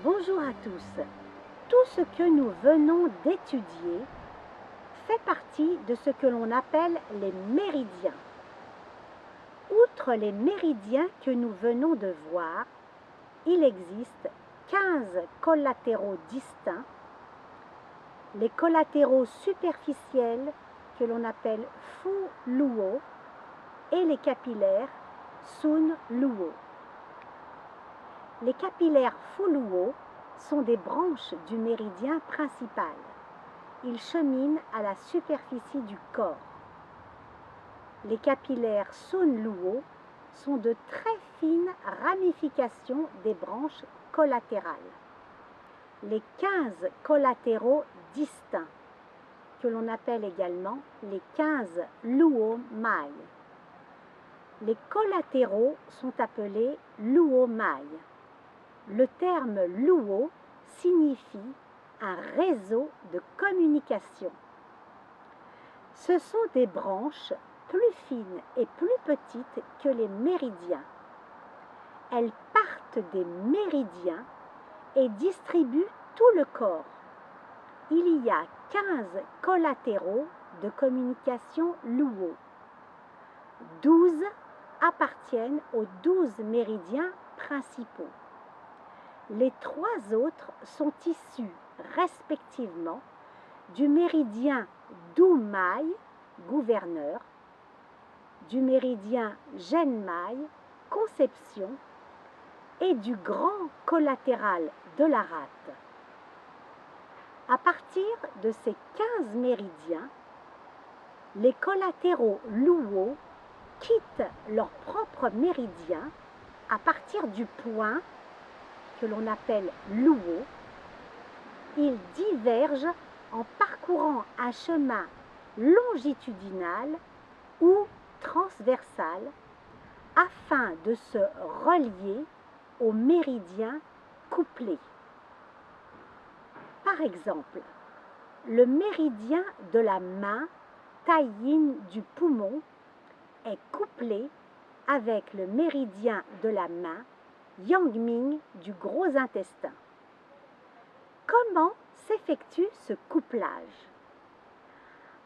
Bonjour à tous. Tout ce que nous venons d'étudier fait partie de ce que l'on appelle les méridiens. Outre les méridiens que nous venons de voir, il existe 15 collatéraux distincts. Les collatéraux superficiels que l'on appelle Fu Luo et les capillaires Sun Luo. Les capillaires Fu Luo sont des branches du méridien principal. Ils cheminent à la superficie du corps. Les capillaires Sun Luo sont de très fines ramifications des branches collatérales. Les 15 collatéraux distincts, que l'on appelle également les 15 Luo Mai. Les collatéraux sont appelés Luo Mai. Le terme Luo signifie un réseau de communication. Ce sont des branches plus fines et plus petites que les méridiens. Elles partent des méridiens et distribuent tout le corps. Il y a 15 collatéraux de communication Luo. 12 appartiennent aux 12 méridiens principaux. Les 3 autres sont issus respectivement du méridien Du-Mai, gouverneur, du méridien Gen-Mai, conception, et du grand collatéral de la rate. À partir de ces 15 méridiens, les collatéraux Luo quittent leur propre méridien à partir du point que l'on appelle Luo. Ils divergent en parcourant un chemin longitudinal ou transversal afin de se relier aux méridiens couplés. Par exemple, le méridien de la main, Tai Yin du poumon, est couplé avec le méridien de la main, Yang Ming du gros intestin. Comment s'effectue ce couplage?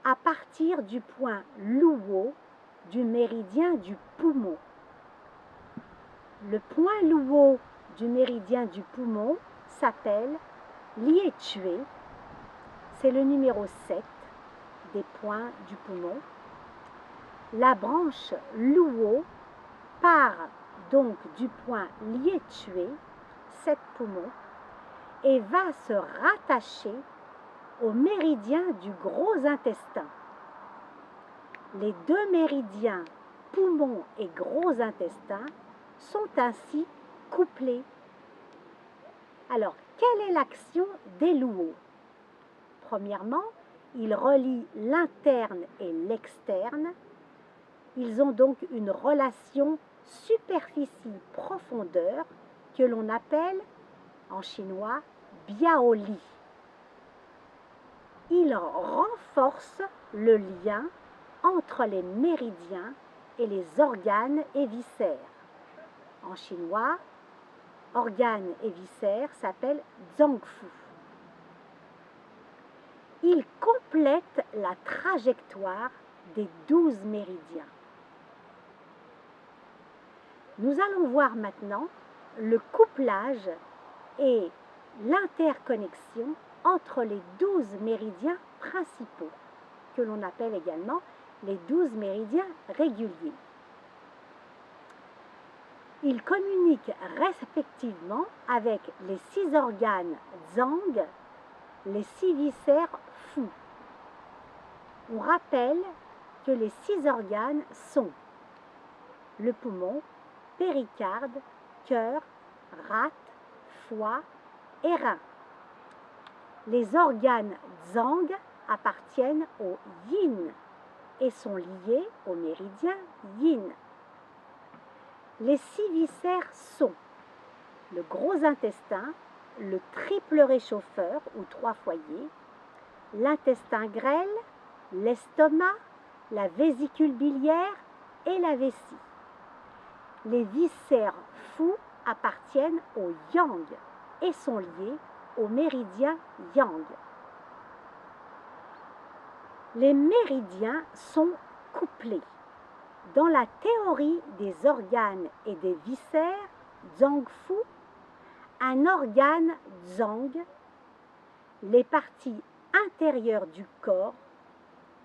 À partir du point Luo du méridien du poumon. Le point Luo du méridien du poumon s'appelle Lietue. C'est le numéro 7 des points du poumon. La branche Luo part donc du point Lietue, 7 poumons, et va se rattacher au méridien du gros intestin. Les 2 méridiens, poumon et gros intestin, sont ainsi couplés. Alors, quelle est l'action des Luo? Premièrement, ils relient l'interne et l'externe. Ils ont donc une relation superficie-profondeur que l'on appelle en chinois Biaoli. Ils renforcent le lien entre les méridiens et les organes et viscères. En chinois, organes et viscères s'appellent Zhangfu. Ils complètent la trajectoire des 12 méridiens. Nous allons voir maintenant le couplage et l'interconnexion entre les 12 méridiens principaux, que l'on appelle également les 12 méridiens réguliers. Ils communiquent respectivement avec les 6 organes Zhang, les 6 viscères Fu. On rappelle que les 6 organes sont le poumon, péricarde, cœur, rate, foie et rein. Les organes Zhang appartiennent au Yin et sont liés au méridien Yin. Les 6 viscères sont le gros intestin, le triple réchauffeur ou 3 foyers, l'intestin grêle, l'estomac, la vésicule biliaire et la vessie. Les viscères Fu appartiennent au Yang et sont liés au méridien yang. Les méridiens sont couplés. Dans la théorie des organes et des viscères, Zhang-Fu, un organe Zhang, les parties intérieures du corps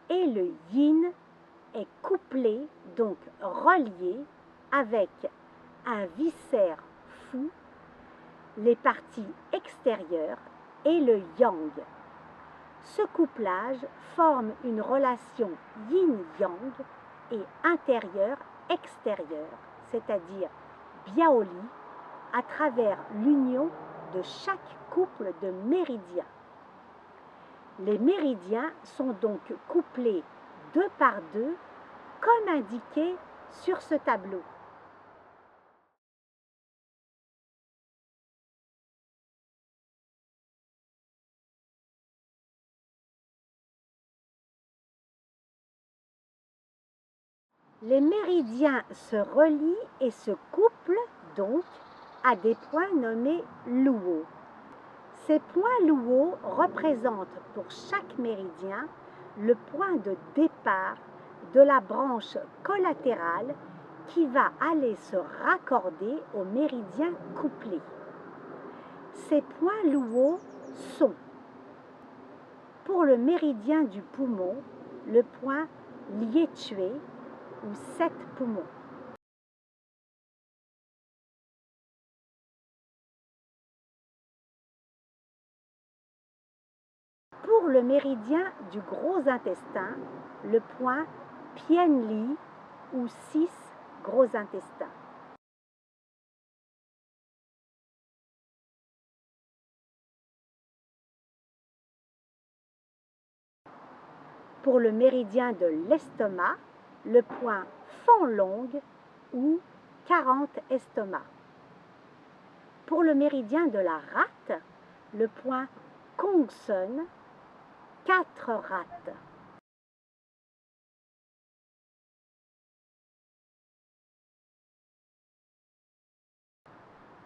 et le yin est couplé, donc relié avec un viscère Fu, les parties extérieures et le yang. Ce couplage forme une relation yin-yang et intérieur-extérieur, c'est-à-dire biaoli, à travers l'union de chaque couple de méridiens. Les méridiens sont donc couplés deux par deux, comme indiqué sur ce tableau. Les méridiens se relient et se couplent donc à des points nommés luo. Ces points luo représentent pour chaque méridien le point de départ de la branche collatérale qui va aller se raccorder au méridien couplé. Ces points luo sont, pour le méridien du poumon, le point lietue ou 7 poumons. Pour le méridien du gros intestin, le point Pian-Li ou 6 gros intestins. Pour le méridien de l'estomac, le point Fang-Long ou 40 estomacs. Pour le méridien de la rate, le point Kongsun, 4 rates.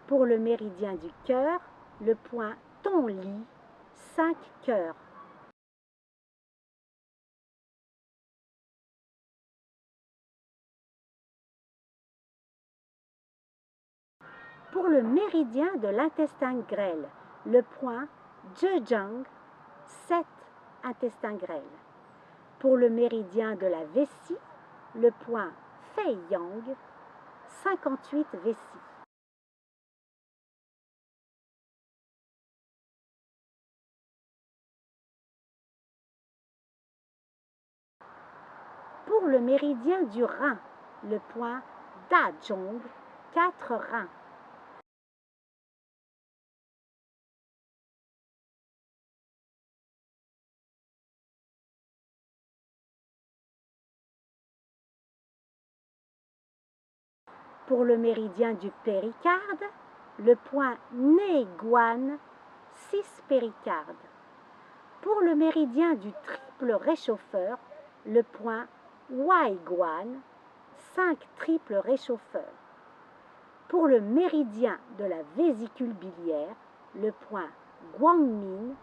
Pour le méridien du cœur, le point Tong-Li, 5 cœurs. Pour le méridien de l'intestin grêle, le point Zhejiang, 7 intestins grêles. Pour le méridien de la vessie, le point Feiyang, 58 vessies. Pour le méridien du rein, le point Dazhong, 4 reins. Pour le méridien du péricarde, le point Neiguan, 6 péricardes. Pour le méridien du triple réchauffeur, le point Waiguan, 5 triples réchauffeurs. Pour le méridien de la vésicule biliaire, le point Guangmin,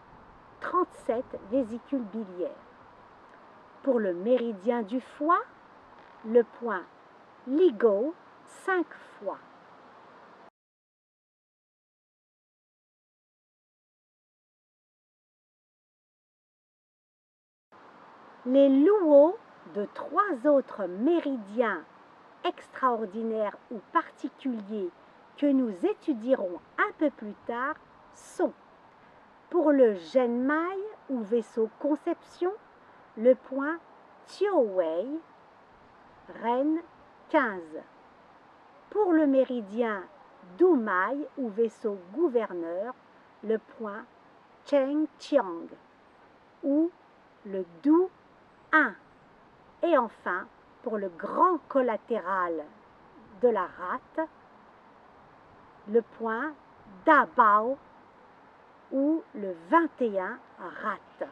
37 vésicules biliaires. Pour le méridien du foie, le point Ligou, 5 fois. Les luos de 3 autres méridiens extraordinaires ou particuliers que nous étudierons un peu plus tard sont, pour le Zhenmai ou vaisseau conception, le point Tiowei, Rennes 15. Pour le méridien Dumai ou vaisseau gouverneur, le point Chengqiang ou le Du 1. Et enfin, pour le grand collatéral de la rate, le point Dabao ou le 21 rate.